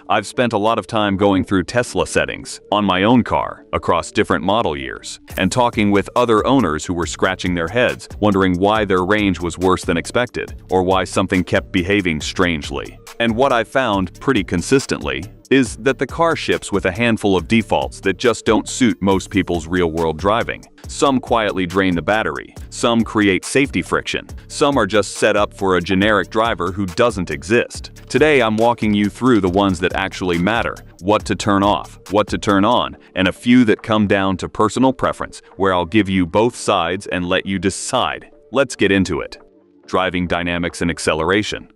I've spent a lot of time going through Tesla settings on my own car across different model years and talking with other owners who were scratching their heads, wondering why their range was worse than expected or why something kept behaving strangely. And what I found pretty consistently is that the car ships with a handful of defaults that just don't suit most people's real-world driving. Some quietly drain the battery, some create safety friction, some are just set up for a generic driver who doesn't exist. Today I'm walking you through the ones that actually matter, what to turn off, what to turn on, and a few that come down to personal preference, where I'll give you both sides and let you decide. Let's get into it. Driving dynamics and acceleration.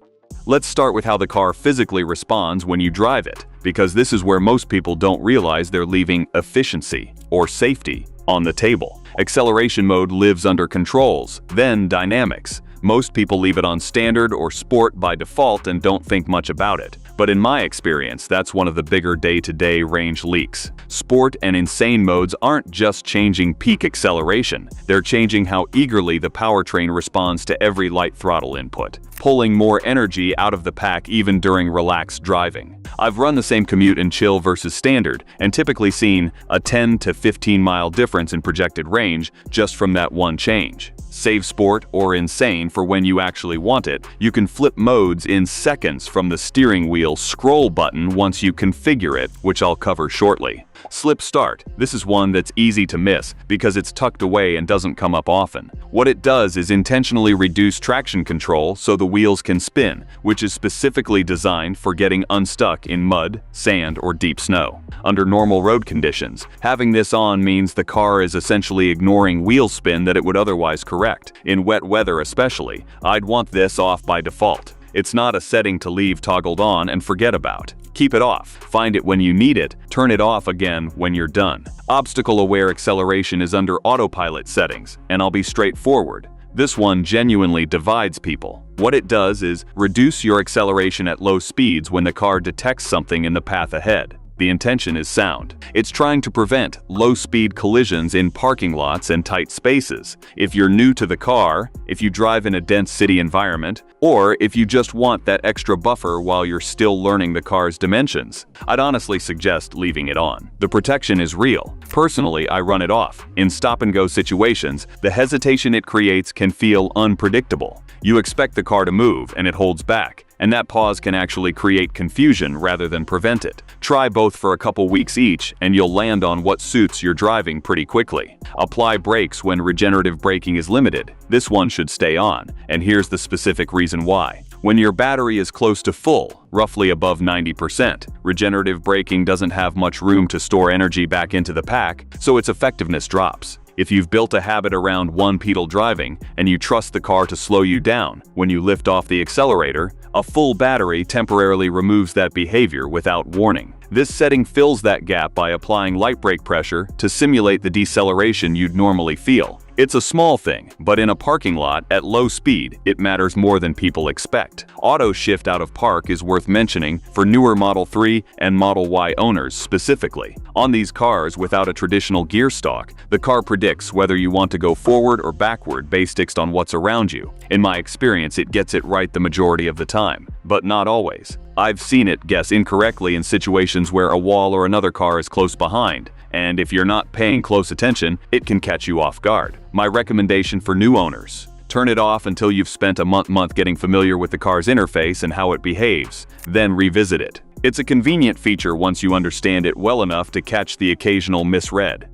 Let's start with how the car physically responds when you drive it, because this is where most people don't realize they're leaving efficiency or safety on the table. Acceleration mode lives under controls, then dynamics. Most people leave it on standard or sport by default and don't think much about it. But in my experience, that's one of the bigger day-to-day range leaks. Sport and insane modes aren't just changing peak acceleration, they're changing how eagerly the powertrain responds to every light throttle input, pulling more energy out of the pack even during relaxed driving. I've run the same commute in chill versus standard and typically seen a 10 to 15 mile difference in projected range just from that one change. Save sport or insane for when you actually want it. You can flip modes in seconds from the steering wheel scroll button once you configure it, which I'll cover shortly. Slip start. This is one that's easy to miss because it's tucked away and doesn't come up often. What it does is intentionally reduce traction control so the wheels can spin, which is specifically designed for getting unstuck in mud, sand, or deep snow. Under normal road conditions, having this on means the car is essentially ignoring wheel spin that it would otherwise correct. In wet weather especially, I'd want this off by default. It's not a setting to leave toggled on and forget about. Keep it off, find it when you need it, turn it off again when you're done. Obstacle-aware acceleration is under autopilot settings, and I'll be straightforward. This one genuinely divides people. What it does is reduce your acceleration at low speeds when the car detects something in the path ahead. The intention is sound. It's trying to prevent low-speed collisions in parking lots and tight spaces. If you're new to the car, if you drive in a dense city environment, or if you just want that extra buffer while you're still learning the car's dimensions, I'd honestly suggest leaving it on. The protection is real. Personally, I run it off. In stop-and-go situations, the hesitation it creates can feel unpredictable. You expect the car to move, and it holds back. And that pause can actually create confusion rather than prevent it. Try both for a couple weeks each, and you'll land on what suits your driving pretty quickly. Apply brakes when regenerative braking is limited. This one should stay on, and here's the specific reason why. When your battery is close to full, roughly above 90%, regenerative braking doesn't have much room to store energy back into the pack, so its effectiveness drops. If you've built a habit around one-pedal driving and you trust the car to slow you down when you lift off the accelerator, a full battery temporarily removes that behavior without warning. This setting fills that gap by applying light brake pressure to simulate the deceleration you'd normally feel. It's a small thing, but in a parking lot at low speed, it matters more than people expect. Auto shift out of park is worth mentioning for newer Model 3 and Model Y owners specifically. On these cars without a traditional gear stalk, the car predicts whether you want to go forward or backward based on what's around you. In my experience, it gets it right the majority of the time, but not always. I've seen it guess incorrectly in situations where a wall or another car is close behind, and if you're not paying close attention, it can catch you off guard. My recommendation for new owners: turn it off until you've spent a month getting familiar with the car's interface and how it behaves, then revisit it. It's a convenient feature once you understand it well enough to catch the occasional misread.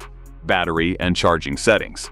Battery and charging settings.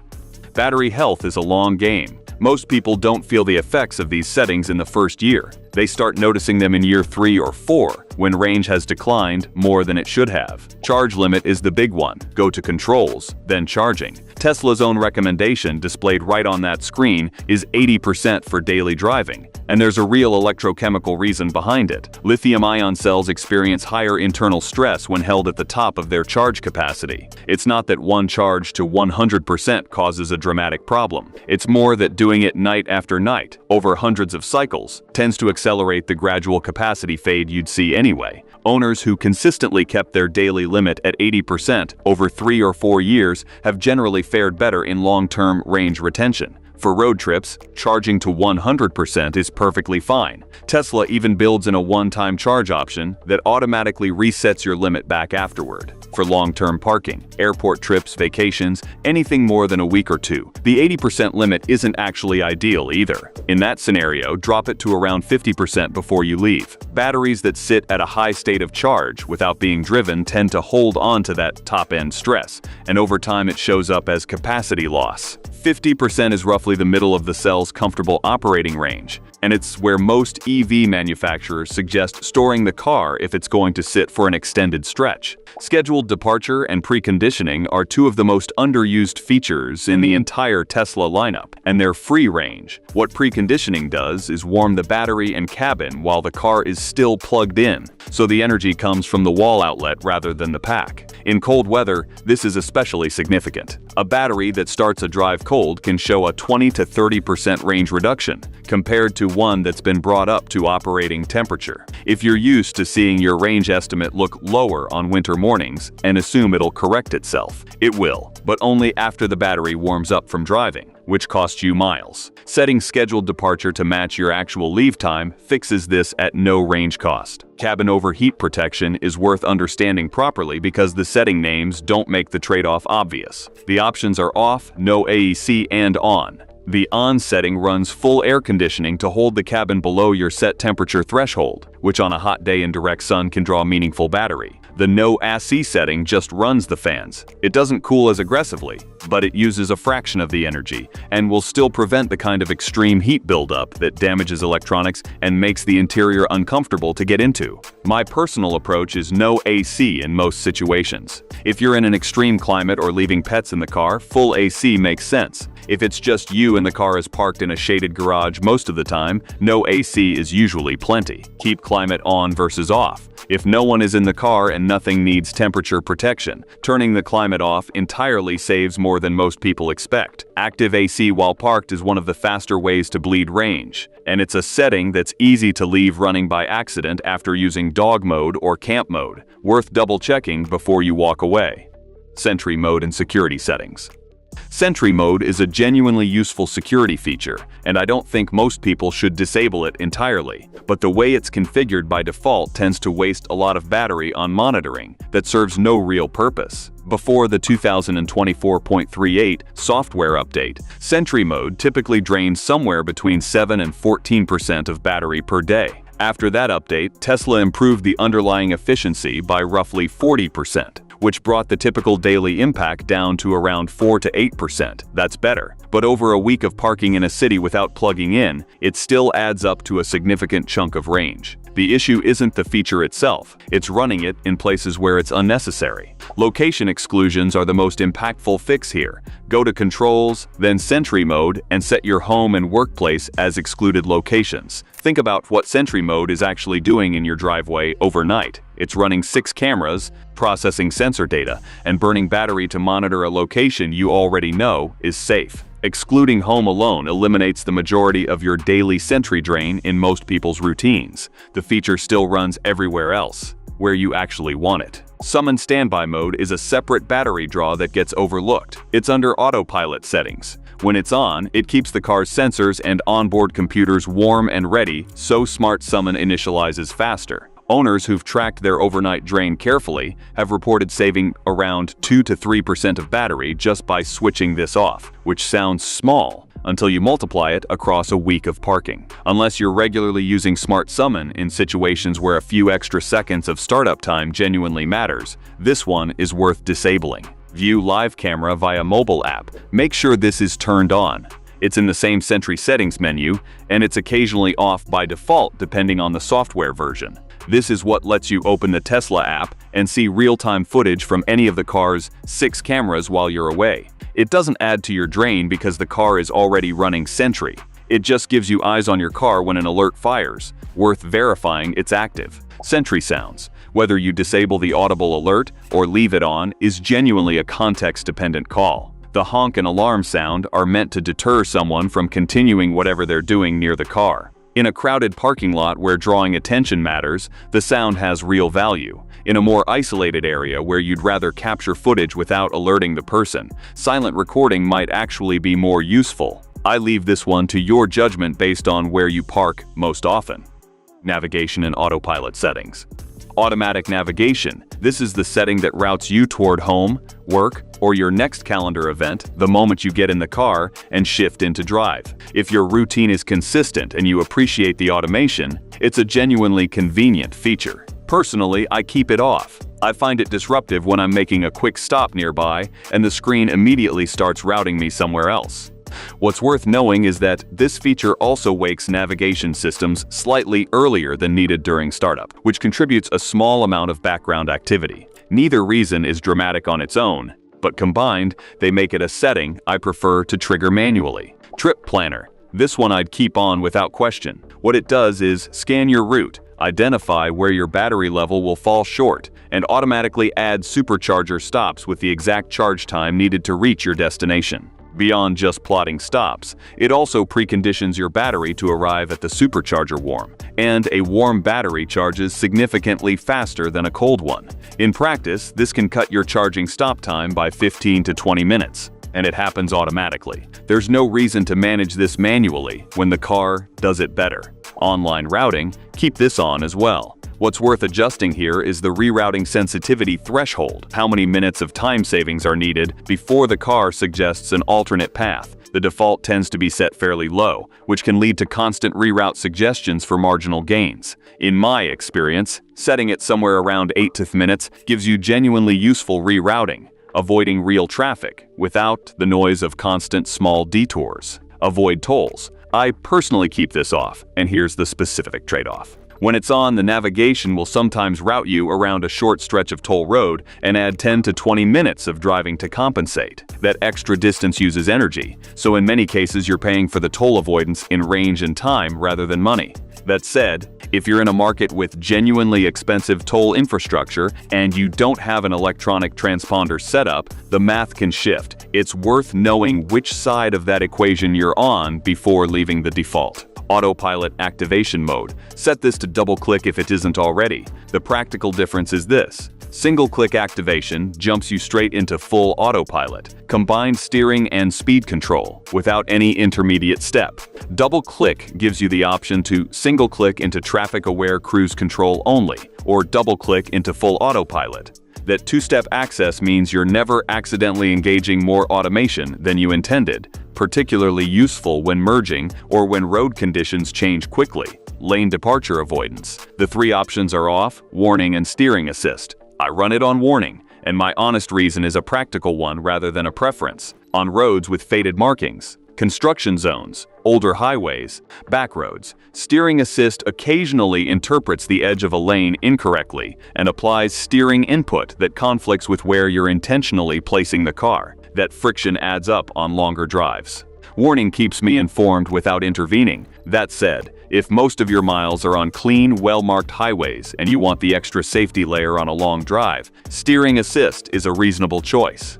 Battery health is a long game. Most people don't feel the effects of these settings in the first year. They start noticing them in year 3 or 4, when range has declined more than it should have. Charge limit is the big one. Go to controls, then charging. Tesla's own recommendation, displayed right on that screen, is 80% for daily driving. And there's a real electrochemical reason behind it. Lithium-ion cells experience higher internal stress when held at the top of their charge capacity. It's not that one charge to 100% causes a dramatic problem. It's more that doing it night after night, over hundreds of cycles, tends to accelerate the gradual capacity fade you'd see anyway. Owners who consistently kept their daily limit at 80% over 3 or 4 years have generally fared better in long-term range retention. For road trips, charging to 100% is perfectly fine. Tesla even builds in a one-time charge option that automatically resets your limit back afterward. For long-term parking, airport trips, vacations, anything more than a week or two, the 80% limit isn't actually ideal either. In that scenario, drop it to around 50% before you leave. Batteries that sit at a high state of charge without being driven tend to hold on to that top-end stress, and over time it shows up as capacity loss. 50% is roughly the middle of the cell's comfortable operating range, and it's where most EV manufacturers suggest storing the car if it's going to sit for an extended stretch. Scheduled departure and preconditioning are two of the most underused features in the entire Tesla lineup, and they're free range. What preconditioning does is warm the battery and cabin while the car is still plugged in, so the energy comes from the wall outlet rather than the pack. In cold weather, this is especially significant. A battery that starts a drive cold can show a 20 to 30% range reduction, compared to one that's been brought up to operating temperature. If you're used to seeing your range estimate look lower on winter mornings and assume it'll correct itself, it will, but only after the battery warms up from driving, which costs you miles. Setting scheduled departure to match your actual leave time fixes this at no range cost. Cabin overheat protection is worth understanding properly because the setting names don't make the trade-off obvious. The options are off, no AEC, and on. The on setting runs full air conditioning to hold the cabin below your set temperature threshold, which on a hot day in direct sun can draw meaningful battery. The no AC setting just runs the fans. It doesn't cool as aggressively, but it uses a fraction of the energy and will still prevent the kind of extreme heat buildup that damages electronics and makes the interior uncomfortable to get into. My personal approach is no AC in most situations. If you're in an extreme climate or leaving pets in the car, full AC makes sense. If it's just you and the car is parked in a shaded garage most of the time, no AC is usually plenty. Keep climate on versus off. If no one is in the car and nothing needs temperature protection, turning the climate off entirely saves more than most people expect. Active AC while parked is one of the faster ways to bleed range, and it's a setting that's easy to leave running by accident after using dog mode or camp mode, worth double-checking before you walk away. Sentry mode and security settings. Sentry mode is a genuinely useful security feature, and I don't think most people should disable it entirely. But the way it's configured by default tends to waste a lot of battery on monitoring that serves no real purpose. Before the 2024.38 software update, Sentry mode typically drained somewhere between 7 and 14% of battery per day. After that update, Tesla improved the underlying efficiency by roughly 40%. Which brought the typical daily impact down to around 4 to 8%. That's better. But over a week of parking in a city without plugging in, it still adds up to a significant chunk of range. The issue isn't the feature itself, it's running it in places where it's unnecessary. Location exclusions are the most impactful fix here. Go to Controls, then Sentry mode, and set your home and workplace as excluded locations. Think about what Sentry mode is actually doing in your driveway overnight. It's running 6 cameras, processing sensor data, and burning battery to monitor a location you already know is safe. Excluding home alone eliminates the majority of your daily Sentry drain in most people's routines. The feature still runs everywhere else, where you actually want it. Summon standby mode is a separate battery draw that gets overlooked. It's under autopilot settings. When it's on, it keeps the car's sensors and onboard computers warm and ready, so Smart Summon initializes faster. Owners who've tracked their overnight drain carefully have reported saving around 2 to 3% of battery just by switching this off, which sounds small until you multiply it across a week of parking. Unless you're regularly using Smart Summon in situations where a few extra seconds of startup time genuinely matters, this one is worth disabling. View live camera via mobile app. Make sure this is turned on. It's in the same Sentry settings menu, and it's occasionally off by default depending on the software version. This is what lets you open the Tesla app and see real-time footage from any of the car's 6 cameras while you're away. It doesn't add to your drain because the car is already running Sentry. It just gives you eyes on your car when an alert fires, worth verifying it's active. Sentry sounds, whether you disable the audible alert or leave it on, is genuinely a context-dependent call. The honk and alarm sound are meant to deter someone from continuing whatever they're doing near the car. In a crowded parking lot where drawing attention matters, the sound has real value. In a more isolated area where you'd rather capture footage without alerting the person, silent recording might actually be more useful. I leave this one to your judgment based on where you park most often. Navigation and autopilot settings. Automatic navigation. This is the setting that routes you toward home, work, or your next calendar event the moment you get in the car and shift into drive. If your routine is consistent and you appreciate the automation, it's a genuinely convenient feature. Personally, I keep it off. I find it disruptive when I'm making a quick stop nearby and the screen immediately starts routing me somewhere else. What's worth knowing is that this feature also wakes navigation systems slightly earlier than needed during startup, which contributes a small amount of background activity. Neither reason is dramatic on its own, but combined, they make it a setting I prefer to trigger manually. Trip Planner. This one I'd keep on without question. What it does is scan your route, identify where your battery level will fall short, and automatically add supercharger stops with the exact charge time needed to reach your destination. Beyond just plotting stops, it also preconditions your battery to arrive at the supercharger warm, and a warm battery charges significantly faster than a cold one. In practice, this can cut your charging stop time by 15 to 20 minutes, and it happens automatically. There's no reason to manage this manually when the car does it better. Online routing, keep this on as well. What's worth adjusting here is the rerouting sensitivity threshold, how many minutes of time savings are needed before the car suggests an alternate path. The default tends to be set fairly low, which can lead to constant reroute suggestions for marginal gains. In my experience, setting it somewhere around 8 minutes gives you genuinely useful rerouting, avoiding real traffic without the noise of constant small detours. Avoid tolls. I personally keep this off, and here's the specific trade-off. When it's on, the navigation will sometimes route you around a short stretch of toll road and add 10 to 20 minutes of driving to compensate. That extra distance uses energy, so in many cases you're paying for the toll avoidance in range and time rather than money. That said, if you're in a market with genuinely expensive toll infrastructure and you don't have an electronic transponder setup, the math can shift. It's worth knowing which side of that equation you're on before leaving the default. Autopilot activation mode. Set this to double-click if it isn't already. The practical difference is this. Single-click activation jumps you straight into full autopilot, combined steering and speed control, without any intermediate step. Double-click gives you the option to single-click into traffic-aware cruise control only, or double-click into full autopilot. That two-step access means you're never accidentally engaging more automation than you intended, particularly useful when merging or when road conditions change quickly. Lane departure avoidance. The three options are off, warning, and steering assist. I run it on warning, and my honest reason is a practical one rather than a preference. On roads with faded markings, construction zones, older highways, back roads, steering assist occasionally interprets the edge of a lane incorrectly and applies steering input that conflicts with where you're intentionally placing the car. That friction adds up on longer drives. Warning keeps me informed without intervening. That said, if most of your miles are on clean, well-marked highways and you want the extra safety layer on a long drive, steering assist is a reasonable choice.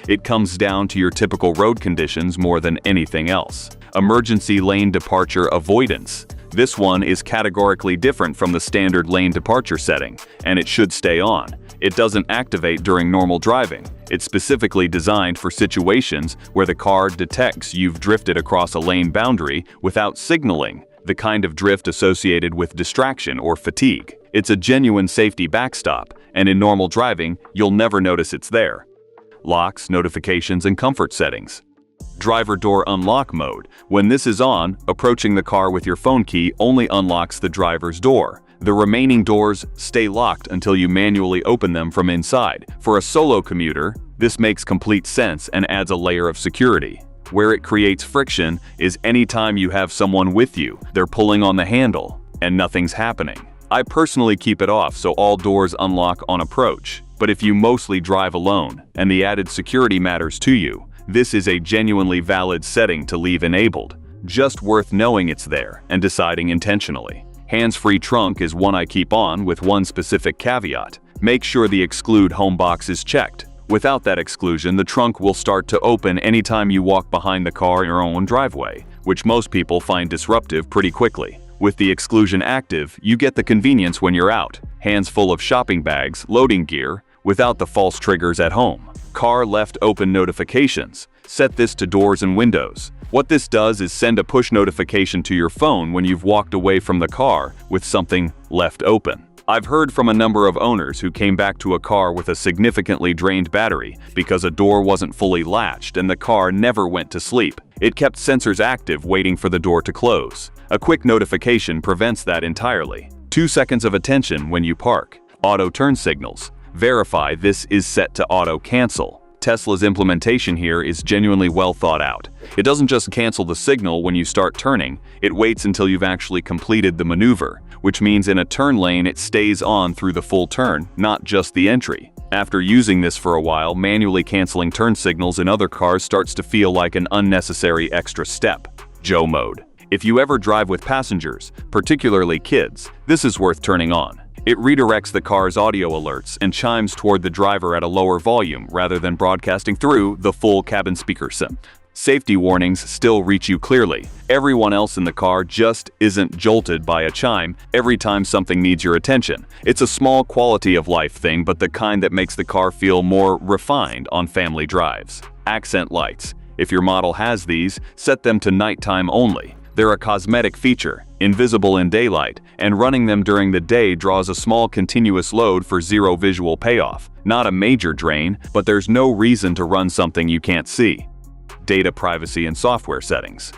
It comes down to your typical road conditions more than anything else. Emergency lane departure avoidance. This one is categorically different from the standard lane departure setting, and it should stay on. It doesn't activate during normal driving. It's specifically designed for situations where the car detects you've drifted across a lane boundary without signaling, the kind of drift associated with distraction or fatigue. It's a genuine safety backstop, and in normal driving, you'll never notice it's there. Locks, notifications, and comfort settings. Driver door unlock mode. When this is on, approaching the car with your phone key only unlocks the driver's door. The remaining doors stay locked until you manually open them from inside. For a solo commuter, this makes complete sense and adds a layer of security. Where it creates friction is anytime you have someone with you, they're pulling on the handle, and nothing's happening. I personally keep it off so all doors unlock on approach. But if you mostly drive alone, and the added security matters to you, this is a genuinely valid setting to leave enabled. Just worth knowing it's there and deciding intentionally. Hands-free trunk is one I keep on with one specific caveat. Make sure the exclude home box is checked. Without that exclusion, the trunk will start to open anytime you walk behind the car in your own driveway, which most people find disruptive pretty quickly. With the exclusion active, you get the convenience when you're out, hands full of shopping bags, loading gear, without the false triggers at home. Car left open notifications. Set this to doors and windows. What this does is send a push notification to your phone when you've walked away from the car with something left open. I've heard from a number of owners who came back to a car with a significantly drained battery because a door wasn't fully latched and the car never went to sleep. It kept sensors active waiting for the door to close. A quick notification prevents that entirely. 2 seconds of attention when you park. Auto turn signals. Verify this is set to auto cancel. Tesla's implementation here is genuinely well thought out. It doesn't just cancel the signal when you start turning, it waits until you've actually completed the maneuver, which means in a turn lane it stays on through the full turn, not just the entry. After using this for a while, manually canceling turn signals in other cars starts to feel like an unnecessary extra step. Joe mode. If you ever drive with passengers, particularly kids, this is worth turning on. It redirects the car's audio alerts and chimes toward the driver at a lower volume rather than broadcasting through the full cabin speaker system. Safety warnings still reach you clearly. Everyone else in the car just isn't jolted by a chime every time something needs your attention. It's a small quality of life thing, but the kind that makes the car feel more refined on family drives. Accent lights. If your model has these, set them to nighttime only. They're a cosmetic feature, invisible in daylight, and running them during the day draws a small continuous load for zero visual payoff. Not a major drain, but there's no reason to run something you can't see. Data privacy and software settings.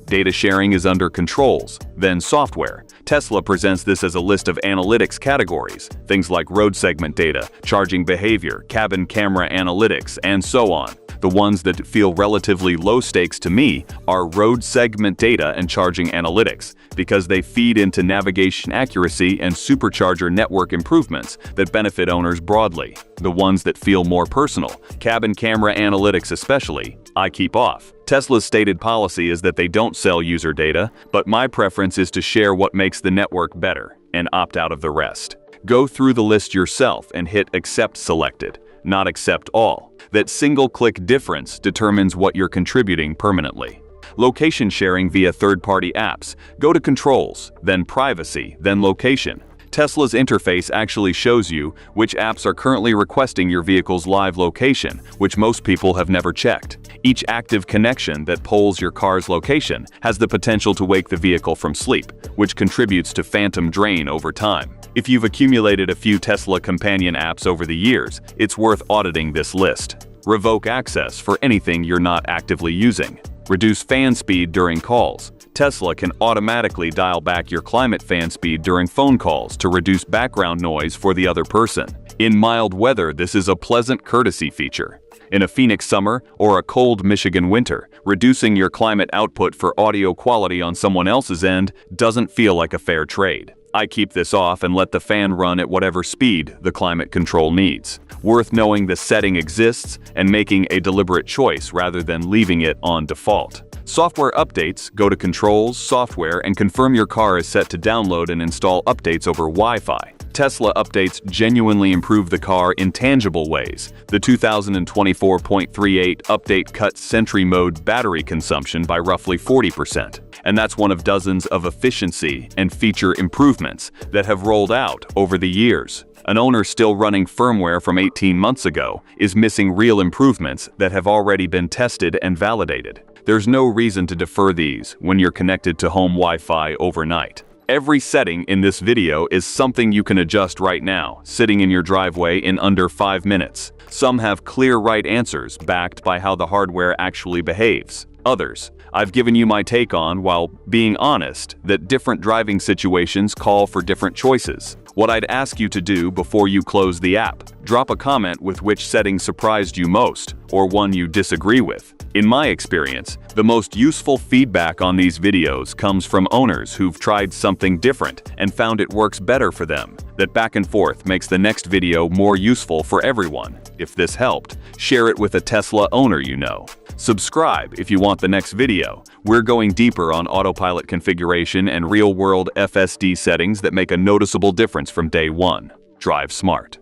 Data sharing is under Controls, then Software. Tesla presents this as a list of analytics categories, things like road segment data, charging behavior, cabin camera analytics, and so on. The ones that feel relatively low stakes to me are road segment data and charging analytics, because they feed into navigation accuracy and supercharger network improvements that benefit owners broadly. The ones that feel more personal, cabin camera analytics especially, I keep off. Tesla's stated policy is that they don't sell user data, but my preference is to share what makes the network better and opt out of the rest. Go through the list yourself and hit Accept selected, not Accept all. That single-click difference determines what you're contributing permanently. Location sharing via third-party apps. Go to Controls, then Privacy, then Location. Tesla's interface actually shows you which apps are currently requesting your vehicle's live location, which most people have never checked. Each active connection that polls your car's location has the potential to wake the vehicle from sleep, which contributes to phantom drain over time. If you've accumulated a few Tesla companion apps over the years, it's worth auditing this list. Revoke access for anything you're not actively using. Reduce fan speed during calls. Tesla can automatically dial back your climate fan speed during phone calls to reduce background noise for the other person. In mild weather, this is a pleasant courtesy feature. In a Phoenix summer or a cold Michigan winter, reducing your climate output for audio quality on someone else's end doesn't feel like a fair trade. I keep this off and let the fan run at whatever speed the climate control needs. Worth knowing the setting exists and making a deliberate choice rather than leaving it on default. Software updates. Go to Controls, Software, and confirm your car is set to download and install updates over Wi-Fi. Tesla updates genuinely improve the car in tangible ways. The 2024.38 update cuts Sentry Mode battery consumption by roughly 40%. And that's one of dozens of efficiency and feature improvements that have rolled out over the years. An owner still running firmware from 18 months ago is missing real improvements that have already been tested and validated. There's no reason to defer these when you're connected to home Wi-Fi overnight. Every setting in this video is something you can adjust right now, sitting in your driveway in under 5 minutes. Some have clear right answers backed by how the hardware actually behaves. Others, I've given you my take on while being honest that different driving situations call for different choices. What I'd ask you to do before you close the app, drop a comment with which setting surprised you most or one you disagree with. In my experience, the most useful feedback on these videos comes from owners who've tried something different and found it works better for them. That back and forth makes the next video more useful for everyone. If this helped, share it with a Tesla owner you know. Subscribe if you want the next video. We're going deeper on autopilot configuration and real-world FSD settings that make a noticeable difference from day one. Drive smart.